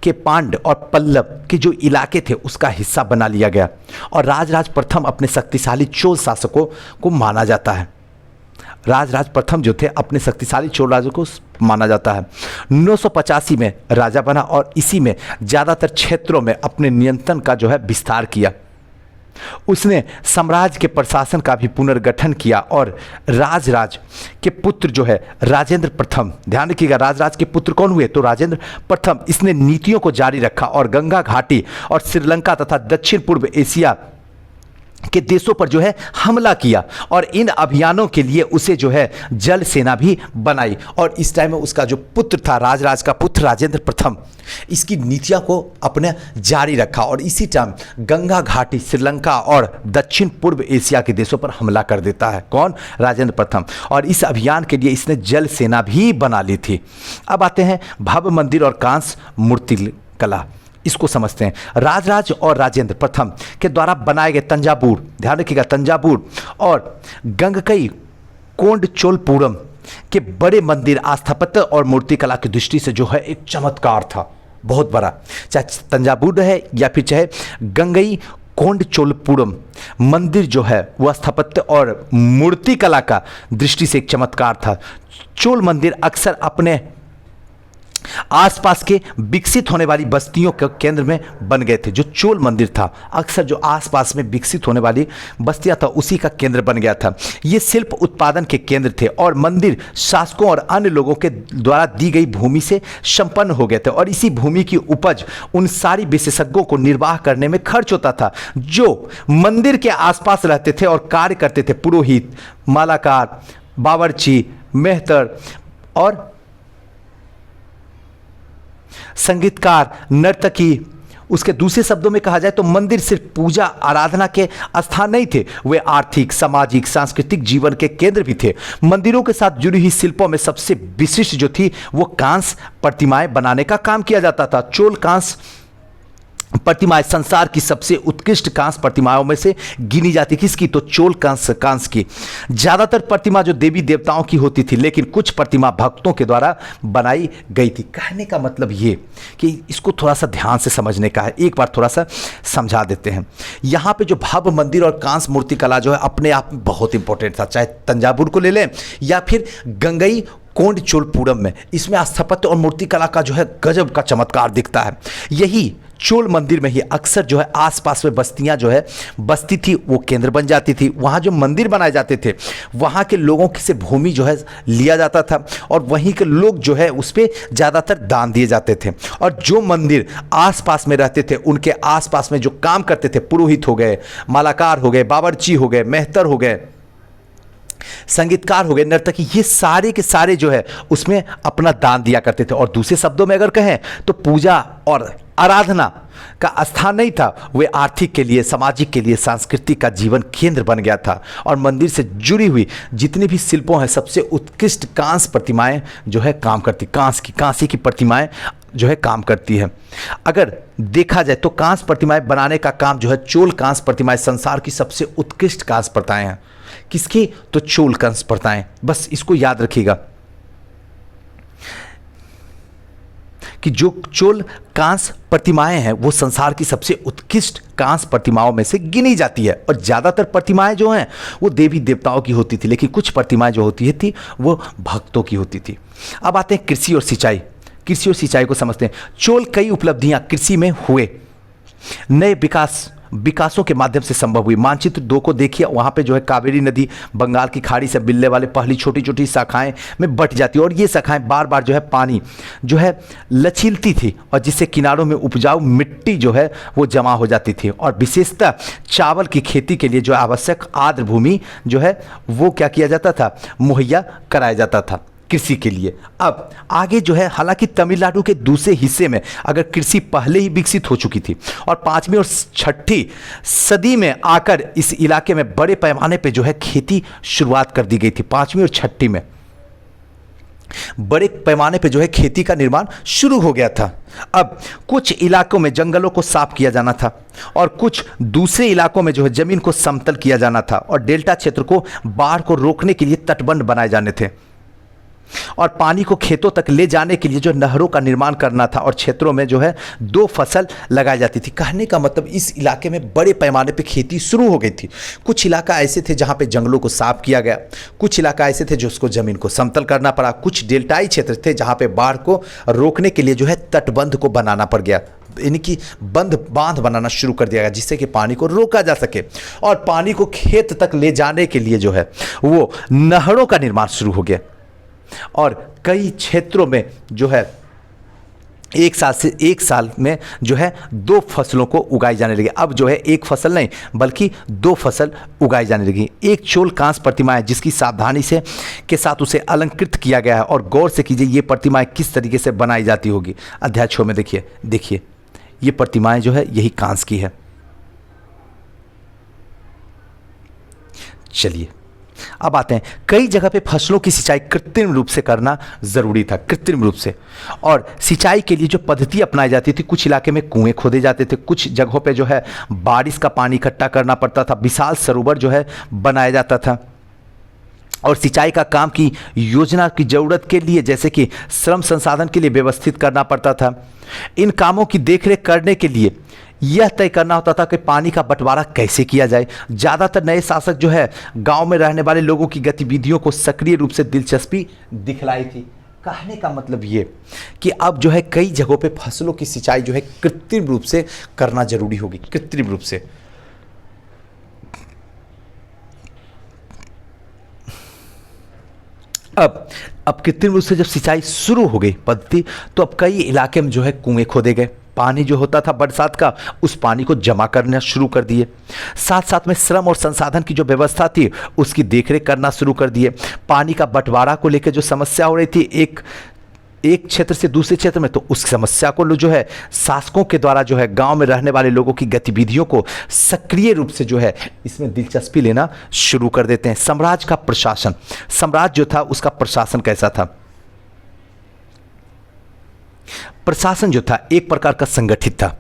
के पांड और पल्लव के जो इलाके थे उसका हिस्सा बना लिया गया और राज प्रथम अपने शक्तिशाली चोल शासकों को माना जाता है। राज प्रथम जो थे अपने शक्तिशाली चोल राजों को माना जाता है। 985 में राजा बना और इसी में ज़्यादातर क्षेत्रों में अपने नियंत्रण का जो है विस्तार किया। उसने साम्राज्य के प्रशासन का भी पुनर्गठन किया और राज के पुत्र जो है राजेंद्र प्रथम, ध्यान रखिएगा, राज के पुत्र कौन हुए, तो राजेंद्र प्रथम, इसने नीतियों को जारी रखा और गंगा घाटी और श्रीलंका तथा दक्षिण पूर्व एशिया के देशों पर जो है हमला किया और इन अभियानों के लिए उसे जो है जल सेना भी बनाई। और इस टाइम में उसका जो पुत्र था राज का पुत्र राजेंद्र प्रथम, इसकी नीतियों को अपने जारी रखा और इसी टाइम गंगा घाटी, श्रीलंका और दक्षिण पूर्व एशिया के देशों पर हमला कर देता है। कौन, राजेंद्र प्रथम। और इस अभियान के लिए इसने जल सेना भी बना ली थी। अब आते हैं भव्य मंदिर और कांस्य मूर्ति कला। इसको समझते हैं। राजराज और राजेंद्र प्रथम के द्वारा बनाए गए तंजावुर, ध्यान रखिएगा, तंजावुर और गंगकई कोंडचोलपुरम के बड़े मंदिर स्थापत्य और मूर्तिकला की दृष्टि से जो है एक चमत्कार था, बहुत बड़ा। चाहे तंजावुर है या फिर चाहे गंगई कोंडचोलपुरम मंदिर जो है वह स्थापत्य और मूर्तिकला का दृष्टि से एक चमत्कार था। चोल मंदिर अक्सर अपने आसपास के विकसित होने वाली बस्तियों के केंद्र में बन गए थे। जो चोल मंदिर था अक्सर जो आसपास में विकसित होने वाली बस्तियां था उसी का केंद्र बन गया था। ये शिल्प उत्पादन के केंद्र थे और मंदिर शासकों और अन्य लोगों के द्वारा दी गई भूमि से संपन्न हो गए थे और इसी भूमि की उपज उन सारी विशेषज्ञों को निर्वाह करने में खर्च होता था जो मंदिर के आसपास रहते थे और कार्य करते थे। पुरोहित, मालाकार, बावर्ची, मेहतर और संगीतकार, नर्तकी। उसके दूसरे शब्दों में कहा जाए तो मंदिर सिर्फ पूजा आराधना के स्थान नहीं थे, वे आर्थिक, सामाजिक, सांस्कृतिक जीवन के केंद्र भी थे। मंदिरों के साथ जुड़ी हुई शिल्पों में सबसे विशिष्ट जो थी वो कांस्य प्रतिमाएं बनाने का काम किया जाता था। चोल कांस्य प्रतिमाएं संसार की सबसे उत्कृष्ट कांस्य प्रतिमाओं में से गिनी जाती। किसकी? तो चोल कांस्य की। ज्यादातर प्रतिमा जो देवी देवताओं की होती थी, लेकिन कुछ प्रतिमा भक्तों के द्वारा बनाई गई थी। कहने का मतलब ये कि इसको थोड़ा सा ध्यान से समझने का है, एक बार थोड़ा सा समझा देते हैं। यहाँ पे जो भव्य मंदिर और कांस्य मूर्ति कला जो है अपने आप में बहुत इंपॉर्टेंट था, चाहे तंजावुर को ले लें या फिर गंगई कोंडचोलपुरम में, इसमें स्थापत्य और मूर्ति कला का जो है गजब का चमत्कार दिखता है। यही चोल मंदिर में ही अक्सर जो है आसपास में बस्तियां जो है बस्ती थी वो केंद्र बन जाती थी। वहाँ जो मंदिर बनाए जाते थे वहाँ के लोगों से भूमि जो है लिया जाता था और वहीं के लोग जो है उस पर ज़्यादातर दान दिए जाते थे। और जो मंदिर आसपास में रहते थे उनके आसपास में जो काम करते थे, पुरोहित हो गए, मालाकार हो गए, बावर्ची हो गए, मेहतर हो गए, संगीतकार हो गए, नर्तकी, ये सारे के सारे जो है उसमें अपना दान दिया करते थे। और दूसरे शब्दों में अगर कहें तो पूजा और आराधना का स्थान नहीं था, वे आर्थिक के लिए, सामाजिक के लिए, सांस्कृतिक का जीवन केंद्र बन गया था। और मंदिर से जुड़ी हुई जितनी भी शिल्पों हैं सबसे उत्कृष्ट कांस्य प्रतिमाएं जो है काम करती, कांस्य की प्रतिमाएं जो है काम करती है। अगर देखा जाए तो कांस्य प्रतिमाएं बनाने का काम जो है चोल कांस्य प्रतिमाएं संसार की सबसे उत्कृष्ट कांस्य प्रतिमाएं हैं। किसकी? तो चोल कांस्य प्रतिमाएं। बस इसको याद रखिएगा कि जो चोल कांस्य प्रतिमाएं हैं वो संसार की सबसे उत्कृष्ट कांस्य प्रतिमाओं में से गिनी जाती है। और ज़्यादातर प्रतिमाएं जो हैं वो देवी देवताओं की होती थी, लेकिन कुछ प्रतिमाएं जो होती थी वो भक्तों की होती थी। अब आते हैं कृषि और सिंचाई। कृषि और सिंचाई को समझते हैं। चोल कई उपलब्धियां कृषि में हुए, नए विकासों के माध्यम से संभव हुई। मानचित्र 2 को देखिए, वहाँ पे जो है कावेरी नदी बंगाल की खाड़ी से मिलने वाले पहली छोटी छोटी शाखाएं में बट जाती है और ये शाखाएं बार बार जो है पानी जो है लचीलती थी और जिससे किनारों में उपजाऊ मिट्टी जो है वो जमा हो जाती थी। और विशेषतः चावल की खेती के लिए जो आवश्यक आर्द्र भूमि जो है वो क्या किया जाता था, मुहैया कराया जाता था कृषि के लिए। अब आगे जो है, हालांकि तमिलनाडु के दूसरे हिस्से में अगर कृषि पहले ही विकसित हो चुकी थी और 5वीं और 6ठी सदी में आकर इस इलाके में बड़े पैमाने पे जो है खेती शुरुआत कर दी गई थी। 5वीं और 6ठी में बड़े पैमाने पे जो है खेती का निर्माण शुरू हो गया था। अब कुछ इलाकों में जंगलों को साफ किया जाना था और कुछ दूसरे इलाकों में जो है जमीन को समतल किया जाना था और डेल्टा क्षेत्र को बाढ़ को रोकने के लिए तटबंध बनाए जाने थे और पानी को खेतों तक ले जाने के लिए जो नहरों का निर्माण करना था और क्षेत्रों में जो है 2 फसल लगाई जाती थी। कहने का मतलब इस इलाके में बड़े पैमाने पे खेती शुरू हो गई थी। कुछ इलाका ऐसे थे जहाँ पे जंगलों को साफ किया गया, कुछ इलाका ऐसे थे जो उसको ज़मीन को समतल करना पड़ा, कुछ डेल्टाई क्षेत्र थे जहाँ पे बाढ़ को रोकने के लिए जो है तटबंध को बनाना पड़ गया, यानी कि बांध बनाना शुरू कर दिया गया जिससे कि पानी को रोका जा सके। और पानी को खेत तक ले जाने के लिए जो है वो नहरों का निर्माण शुरू हो गया और कई क्षेत्रों में जो है एक साल में जो है 2 फसलों को उगाई जाने लगी। अब जो है 1 फसल नहीं बल्कि 2 फसल उगाई जाने लगी। एक चोल कांस्य प्रतिमा है जिसकी सावधानी से के साथ उसे अलंकृत किया गया है और गौर से कीजिए ये प्रतिमाएं किस तरीके से बनाई जाती होगी। अध्याय 6 में देखिए ये प्रतिमाएं जो है यही कांस्य की है। चलिए अब आते हैं, कई जगह पे फसलों की सिंचाई कृत्रिम रूप से करना जरूरी था, कृत्रिम रूप से। और सिंचाई के लिए जो पद्धति अपनाई जाती थी, कुछ इलाके में कुएं खोदे जाते थे, कुछ जगहों पे जो है बारिश का पानी इकट्ठा करना पड़ता था, विशाल सरोवर जो है बनाया जाता था। और सिंचाई का काम की योजना की जरूरत के लिए, जैसे कि श्रम संसाधन के लिए व्यवस्थित करना पड़ता था। इन कामों की देखरेख करने के लिए यह तय करना होता था कि पानी का बंटवारा कैसे किया जाए। ज़्यादातर नए शासक जो है गांव में रहने वाले लोगों की गतिविधियों को सक्रिय रूप से दिलचस्पी दिखलाई थी। कहने का मतलब ये कि अब जो है कई जगहों पे फसलों की सिंचाई जो है कृत्रिम रूप से करना जरूरी होगी, कृत्रिम रूप से। अब कृत्रिम रूप से जब सिंचाई शुरू हो गई पद्धति, तो अब कई इलाके में जो है कुएं खोदे गए। पानी जो होता था बरसात का, उस पानी को जमा करना शुरू कर दिए। साथ साथ में श्रम और संसाधन की जो व्यवस्था थी उसकी देखरेख करना शुरू कर दिए। पानी का बंटवारा को लेकर जो समस्या हो रही थी एक क्षेत्र से दूसरे क्षेत्र में, तो उस समस्या को जो है शासकों के द्वारा जो है गांव में रहने वाले लोगों की गतिविधियों को सक्रिय रूप से जो है इसमें दिलचस्पी लेना शुरू कर देते हैं। साम्राज्य का प्रशासन, साम्राज्य जो था उसका प्रशासन कैसा था? प्रशासन जो था एक प्रकार का संगठित था।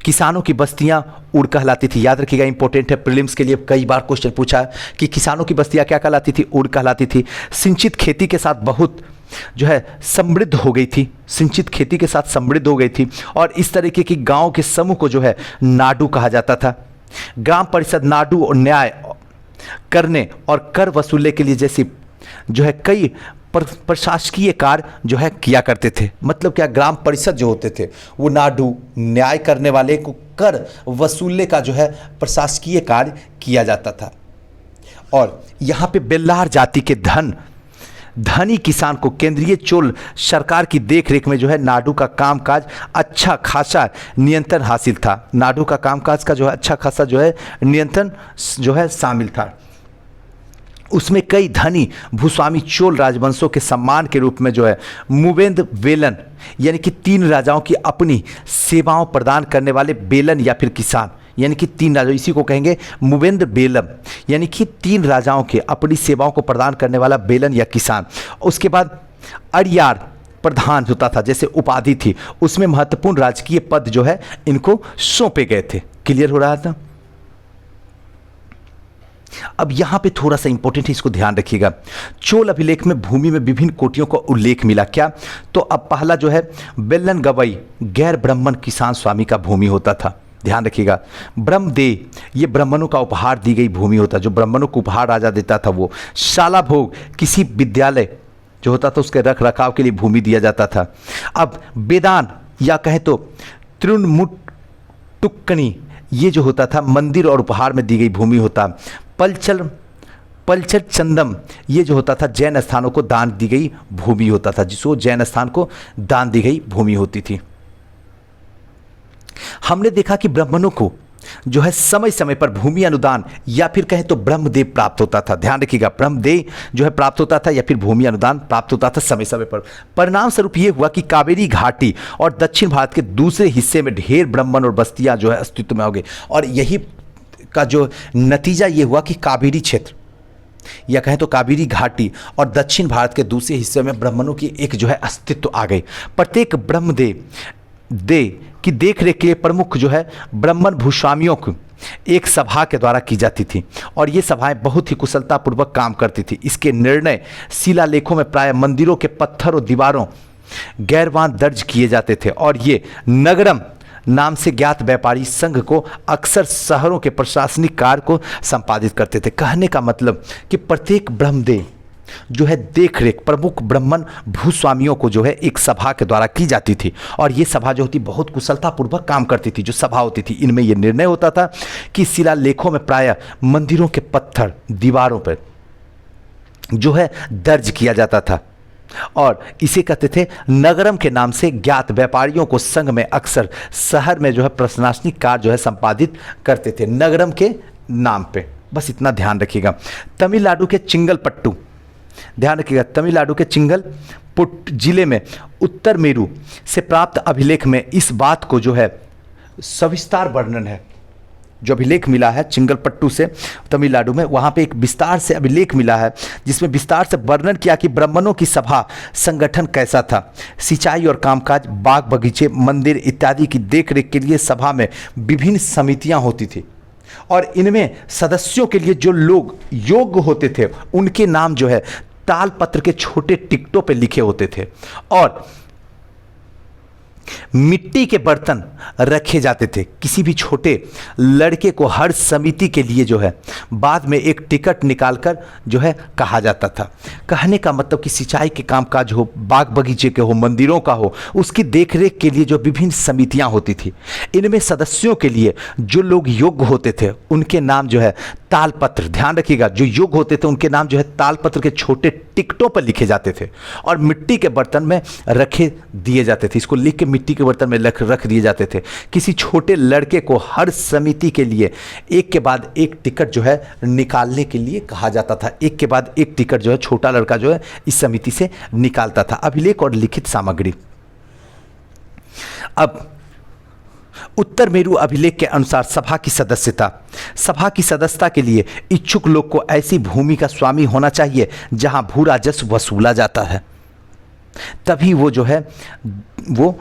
किसानों की बस्तियां उड़ कहलाती थी। याद रखिएगा, इंपॉर्टेंट है, प्रीलिम्स के लिए कई बार क्वेश्चन पूछा है कि किसानों की बस्तियां क्या कहलाती थी? उड़ कहलाती थी। सिंचित खेती के साथ बहुत जो है समृद्ध हो गई थी, सिंचित खेती के साथ समृद्ध हो गई थी। और इस तरीके की गांव के समूह को जो है नाडु कहा जाता था। ग्राम परिषद नाडु और न्याय करने और कर वसूलने के लिए जैसी जो है कई प्रशासकीय कार्य जो है किया करते थे। मतलब क्या, ग्राम परिषद जो होते थे वो नाडु, न्याय करने वाले को कर वसूलने का जो है प्रशासकीय कार्य किया जाता था। और यहाँ पे बेल्लार जाति के धनी किसान को केंद्रीय चोल सरकार की देखरेख में जो है नाडु का कामकाज अच्छा खासा नियंत्रण हासिल था। नाडु का कामकाज का जो है अच्छा खासा जो है नियंत्रण जो है शामिल था। उसमें कई धनी भूस्वामी चोल राजवंशों के सम्मान के रूप में जो है मुवेंद बेलन, यानी कि 3 राजाओं की अपनी सेवाओं प्रदान करने वाले बेलन या फिर किसान, यानी कि 3 राजा, इसी को कहेंगे मुवेंद बेलम, यानी कि 3 राजाओं के अपनी सेवाओं को प्रदान करने वाला बेलन या किसान। उसके बाद अड़ियार प्रधान होता था, जैसे उपाधि थी, उसमें महत्वपूर्ण राजकीय पद जो है इनको सौंपे गए थे। क्लियर हो रहा था? अब यहां पे थोड़ा सा इंपॉर्टेंट है, इसको ध्यान रखिएगा। चोल अभिलेख में भूमि में विभिन्न कोटियों का उल्लेख मिला। क्या? तो अब पहला जो है बेलन गवई गैर ब्राह्मण किसान स्वामी का भूमि होता था। ध्यान रखिएगा, ब्रह्मदेव ये ब्राह्मणों का उपहार दी गई भूमि होता, जो ब्राह्मणों को उपहार राजा देता था वो। शाला भोग किसी विद्यालय जो होता था उसके रख रखाव के लिए भूमि दिया जाता था। अब बेदान या कहें तो तृणमुट्टुक्कनी ये जो होता था मंदिर और उपहार में दी गई भूमि होता। पलचर चंदम ये जो होता था जैन स्थानों को दान दी गई भूमि होता था, जिसको जैन स्थान को दान दी गई भूमि होती थी। हमने देखा कि ब्राह्मणों को जो है समय समय पर भूमि अनुदान या फिर कहें तो ब्रह्मदेव प्राप्त होता था। ध्यान रखिएगा, ब्रह्मदेव जो है प्राप्त होता था या फिर भूमि अनुदान प्राप्त होता था समय समय पर। परिणाम स्वरूप ये हुआ कि कावेरी घाटी और दक्षिण भारत के दूसरे हिस्से में ढेर ब्राह्मण और बस्तियां जो है अस्तित्व में हो गई। और यही का जो नतीजा ये हुआ कि कावेरी क्षेत्र या कहें तो कावेरी घाटी और दक्षिण भारत के दूसरे हिस्से में ब्राह्मणों की एक जो है अस्तित्व आ गई। प्रत्येक ब्रह्मदेव की देखरेख के लिए प्रमुख जो है ब्राह्मण भूस्वामियों को एक सभा के द्वारा की जाती थी, और ये सभाएं बहुत ही कुशलतापूर्वक काम करती थी। इसके निर्णय शिलालेखों में प्राय मंदिरों के पत्थर और दीवारों गैरवान दर्ज किए जाते थे, और ये नगरम नाम से ज्ञात व्यापारी संघ को अक्सर शहरों के प्रशासनिक कार्य को संपादित करते थे। कहने का मतलब कि प्रत्येक ब्रह्मदेव जो है देखरेख प्रमुख ब्राह्मण भूस्वामियों को जो है एक सभा के द्वारा की जाती थी, और ये सभा जो होती बहुत कुशलतापूर्वक काम करती थी। जो सभा होती थी इनमें यह निर्णय होता था कि शिलालेखों में प्रायः मंदिरों के पत्थर दीवारों पर जो है दर्ज किया जाता था, और इसे कहते थे नगरम के नाम से ज्ञात व्यापारियों को संघ में अक्सर शहर में जो है प्रशासनिक कार्य जो है संपादित करते थे नगरम के नाम पे। बस इतना ध्यान रखिएगा। तमिलनाडु के चिंगलपट्टू, ध्यान रखिएगा, तमिलनाडु के चिंगलपुट जिले में उत्तर मेरू से प्राप्त अभिलेख में इस बात को जो है सविस्तार वर्णन है। जो अभिलेख मिला है चिंगलपट्टू से तमिलनाडु में, वहाँ पे एक विस्तार से अभिलेख मिला है जिसमें विस्तार से वर्णन किया कि ब्राह्मणों की सभा संगठन कैसा था। सिंचाई और कामकाज, बाग बगीचे, मंदिर इत्यादि की देखरेख के लिए सभा में विभिन्न समितियाँ होती थी और इनमें सदस्यों के लिए जो लोग योग्य होते थे उनके नाम जो है तालपत्र के छोटे टिकटों पे लिखे होते थे और मिट्टी के बर्तन रखे जाते थे। किसी भी छोटे लड़के को हर समिति के लिए जो है बाद में एक टिकट निकालकर जो है कहा जाता था। कहने का मतलब कि सिंचाई के कामकाज हो, बाग बगीचे के हो, मंदिरों का हो, उसकी देखरेख के लिए जो विभिन्न समितियां होती थी, इनमें सदस्यों के लिए जो लोग योग्य होते थे उनके नाम जो है तालपत्र, ध्यान रखिएगा, जो योग्य होते थे उनके नाम जो है तालपत्र के छोटे टिकटों पर लिखे जाते थे और मिट्टी के बर्तन में रखे दिए जाते थे। इसको लिख के मिट्टी के बर्तन में रख दिए जाते थे। किसी छोटे लड़के को हर समिति के लिए एक के बाद एक टिकट जो है निकालने के लिए कहा जाता था। एक के बाद एक टिकट जो है छोटा लड़का जो है इस समिति से निकालता था। अभिलेख और लिखित सामग्री। अब उत्तर मेरु अभिलेख के अनुसार सभा की सदस्यता के लिए इच्छुक लोग को ऐसी भूमि का स्वामी होना चाहिए जहां भू राजस्व वसूला जाता है, तभी वो जो है वो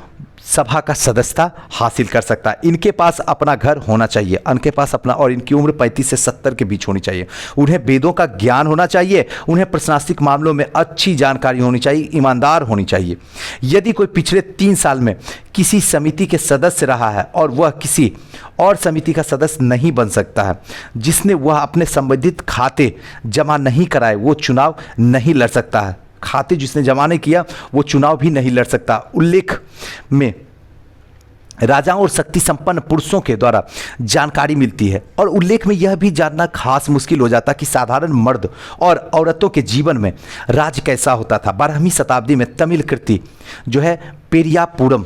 सभा का सदस्यता हासिल कर सकता है। इनके पास अपना घर होना चाहिए, इनके पास अपना, और इनकी उम्र 35 से 70 के बीच होनी चाहिए। उन्हें वेदों का ज्ञान होना चाहिए, उन्हें प्रशासनिक मामलों में अच्छी जानकारी होनी चाहिए, ईमानदार होनी चाहिए। यदि कोई पिछले 3 साल में किसी समिति के सदस्य रहा है और वह किसी और समिति का सदस्य नहीं बन सकता है, जिसने वह अपने संबंधित खाते जमा नहीं कराए, वो चुनाव नहीं लड़ सकता है। खाते जिसने जमा नहीं किया वो चुनाव भी नहीं लड़ सकता। उल्लेख में राजाओं और शक्ति संपन्न पुरुषों के द्वारा जानकारी मिलती है और उल्लेख में यह भी जानना खास मुश्किल हो जाता कि साधारण मर्द और औरतों के जीवन में राज कैसा होता था। 12वीं शताब्दी में तमिल कृति जो है पेरियापुरम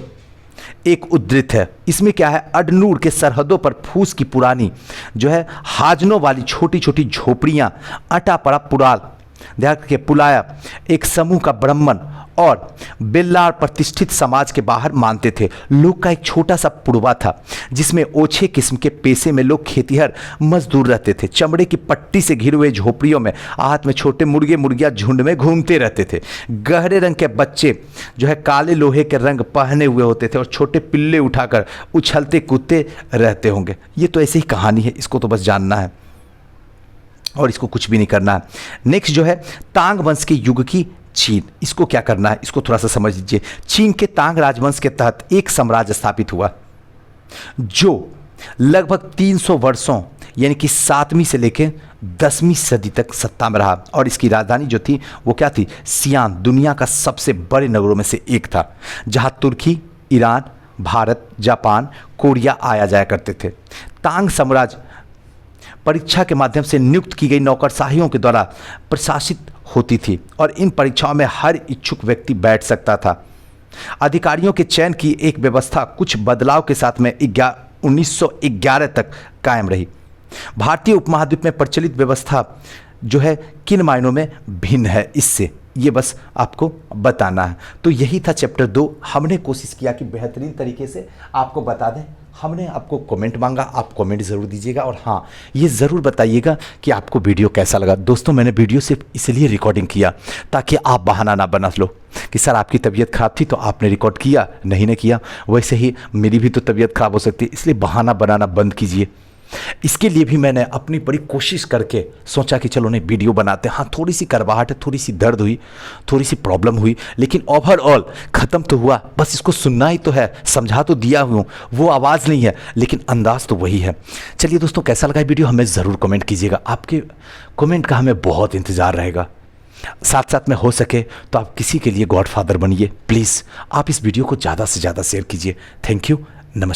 एक उद्धृत है। इसमें क्या है, अडनूर के सरहदों पर फूस की पुरानी जो है हाजनों वाली छोटी छोटी झोपड़ियां, अटा पड़ा पुराल, ध्यान के पुलाया एक समूह का ब्राह्मण और बेल्लार प्रतिष्ठित समाज के बाहर मानते थे। लोग का एक छोटा सा पुड़वा था जिसमें ओछे किस्म के पेशे में लोग खेतीहर मजदूर रहते थे। चमड़े की पट्टी से घिरे हुए झोपड़ियों में हाथ में छोटे मुर्गे मुर्गियां झुंड में घूमते रहते थे। गहरे रंग के बच्चे जो है काले लोहे के रंग पहने हुए होते थे और छोटे पिल्ले उठाकर उछलते कूदते रहते होंगे। ये तो ऐसी ही कहानी है, इसको तो बस जानना है और इसको कुछ भी नहीं करना है। नेक्स्ट जो है तांग वंश के युग की चीन, इसको क्या करना है, इसको थोड़ा सा समझ लीजिए। चीन के तांग राजवंश के तहत एक साम्राज्य स्थापित हुआ जो लगभग 300 वर्षों यानी कि 7वीं से लेकर 10वीं सदी तक सत्ता में रहा और इसकी राजधानी जो थी वो क्या थी, सियान, दुनिया का सबसे बड़े नगरों में से एक था जहां तुर्की, ईरान, भारत, जापान, कोरिया आया जाया करते थे। तांग साम्राज्य परीक्षा के माध्यम से नियुक्त की गई नौकरशाहियों के द्वारा प्रशासित होती थी और इन परीक्षाओं में हर इच्छुक व्यक्ति बैठ सकता था। अधिकारियों के चयन की एक व्यवस्था कुछ बदलाव के साथ में 1911 तक कायम रही। भारतीय उपमहाद्वीप में प्रचलित व्यवस्था जो है किन मायनों में भिन्न है इससे, ये बस आपको बताना है। तो यही था चैप्टर 2। हमने कोशिश किया कि बेहतरीन तरीके से आपको बता दें। हमने आपको कमेंट मांगा, आप कमेंट ज़रूर दीजिएगा और हाँ, ये ज़रूर बताइएगा कि आपको वीडियो कैसा लगा। दोस्तों, मैंने वीडियो सिर्फ इसलिए रिकॉर्डिंग किया ताकि आप बहाना ना बना लो कि सर आपकी तबीयत ख़राब थी तो आपने रिकॉर्ड किया, नहीं ने किया। वैसे ही मेरी भी तो तबीयत ख़राब हो सकती है, इसलिए बहाना बनाना बंद कीजिए। इसके लिए भी मैंने अपनी बड़ी कोशिश करके सोचा कि चलो नहीं वीडियो बनाते। हाँ, थोड़ी सी करवाहट है, थोड़ी सी दर्द हुई, थोड़ी सी प्रॉब्लम हुई, लेकिन ओवरऑल ख़त्म तो हुआ। बस इसको सुनना ही तो है, समझा तो दिया हूँ, वो आवाज़ नहीं है लेकिन अंदाज़ तो वही है। चलिए दोस्तों, कैसा लगा वीडियो हमें ज़रूर कमेंट कीजिएगा। आपके कमेंट का हमें बहुत इंतज़ार रहेगा। साथ साथ में हो सके तो आप किसी के लिए गॉडफादर बनिए। प्लीज़ आप इस वीडियो को ज़्यादा से ज़्यादा शेयर कीजिए। थैंक यू, नमस्कार।